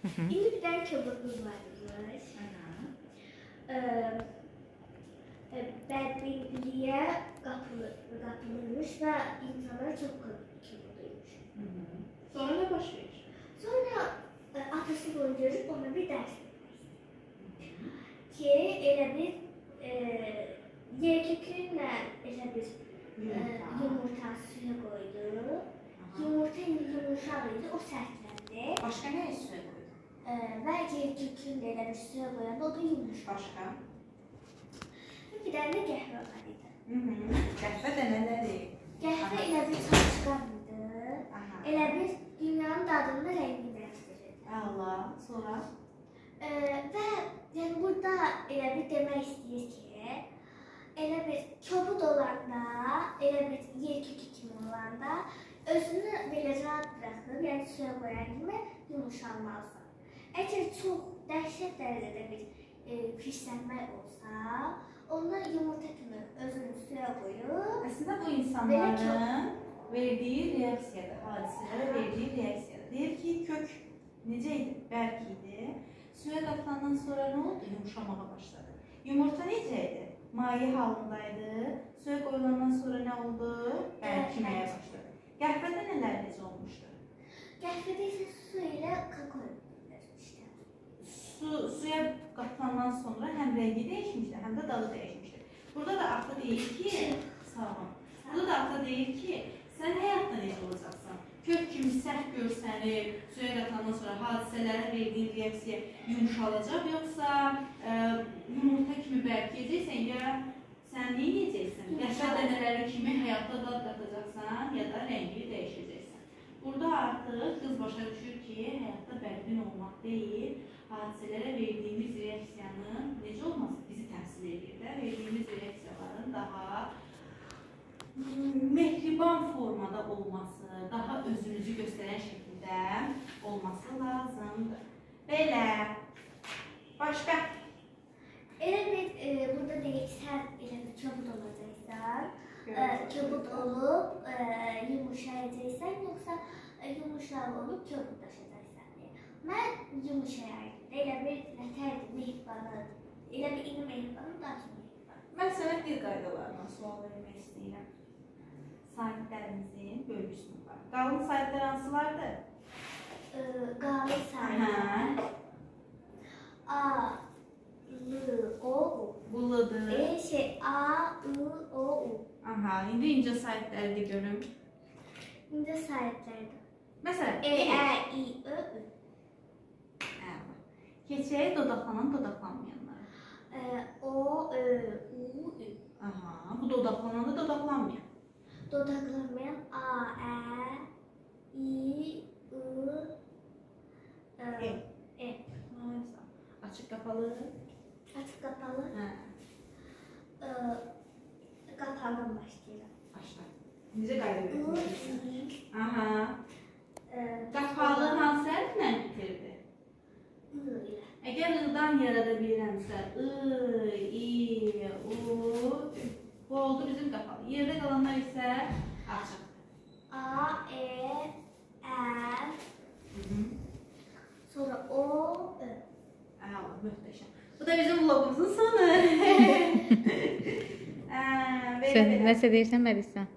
İndi bir dənə kobudumuz varmış. Bədbinliyə qapılırmış və insanlar çox kobuduymuş. Sonra nə baş verir? Sonra atası bunu görüb ona bir dərs verir. Ki, elə bir yerkükünlə elə bir yumurta suya qoydu. Yumurta yumuşaq idi, o sərtləndi. Başqa nə suya qoydu? Və yerkükünü də elə bir suya qoyanda o da yumuşaq. Başqa? Bir dənə də qəhvə var idi. Qəhvə də nədir? Qəhvə elə bir çalışqan idi. Elə bir dünyanın dadını rəngini dəyişdirirdi. Allah, sonra? Və yəni burada elə bir demək istəyir ki, elə bir kobud olanda, elə bir yerkükü kimi olanda özünü belə rahat buraxır, yəni suya qoyan kimi yumuşalmalısan. Əgər çox dəhşət dərəcədə bir pislənmək olsa, onlar yumurta kimi özünü suya qoyur. Əslində bu insanların verdiyi reaksiyadır, hadisələrə verdiyi reaksiyadır. Deyir ki, kök necə idi? Bərk idi. Suya qatılandan sonra nə oldu? Yumuşamağa başladı. Yumurta necə idi? Maye halındaydı. Suya qoyulandan sonra nə oldu? Bərkiməyə başladı. Qəhvədə nələr necə olmuşdu? Qəhvədə isə su ilə kakao verilmişdi. Suya qatılandan sonra həm rəngi dəyişmişdi, həm də dadı dəyişmişdi. Burada da ata deyir ki, sağ olun. Burada da ata deyir ki, sən həyatda necə olacaqsan? Kök kimi sərt görsənib, suya qatılandan sonra hadisələrə verdiyin reaksiya yumuşalacaq, yoxsa yumurta kimi bərkiyəcəksən, ya sən neyəcəksən? Qəhvə dənələri kimi həyatda dad qatacaqsan, ya da rəngi dəyişəcəksən. Burada artıq qız başa düşür ki, həyatda bərkin olmaq deyil, hadisələrə verdiyimiz reaksiyanın necə olması bizi təmsil edir də, verdiyimiz reaksiyaların daha mehriban formada olması, daha özünüzü göstərən şəkildə olması lazımdır. Belə. Başqa? Elə bir, burada deyək, sən elə bir kobud olacaqsan, kobud olub yumuşayacaqsan, yoxsa yumuşaq olub kobudlaşacaqsan deyə. Mən yumuşayardım, elə bir nətərdir, mehribanı, elə bir indi mehribanı, daha çox mehribanı. Mən sənə dil qaydalarına sual vermək istəyirəm. Saitlərimizin bölgüsünü var. Qalın saitlər hansılardır? Qalın saitlər. A, L, O, U. Buludur. A, I, O, U. Aha, indi incə saitləri görüm. İncə saitlərdir. Məsələn, E, Ə, İ, Ö, Ü. Keçək dodaqlanan, dodaqlanmayanlara. O, Ö, U, Ü. Aha, bu dodaqlananda dodaqlanmayan. Dodaqlanmayan A, Ə, İ, I, E. Açıq qapalı. Açıq qapalı. Qapalıdan başlayıram. Başla. Necə qayda verirsən? Aha. Qapalı hansı hərflə bitirdi? I ilə. Əgər I-dan yarada bilirəmsə, I, İ, U, bu oldu bizim qapalı. Yerdə qalanlar isə açıq. A, E, Ə, sonra O, Ö. Möhtəşəm. Bu da bizim vlogumuzun sonu. Sən nəsə deyirsən, Mərisən?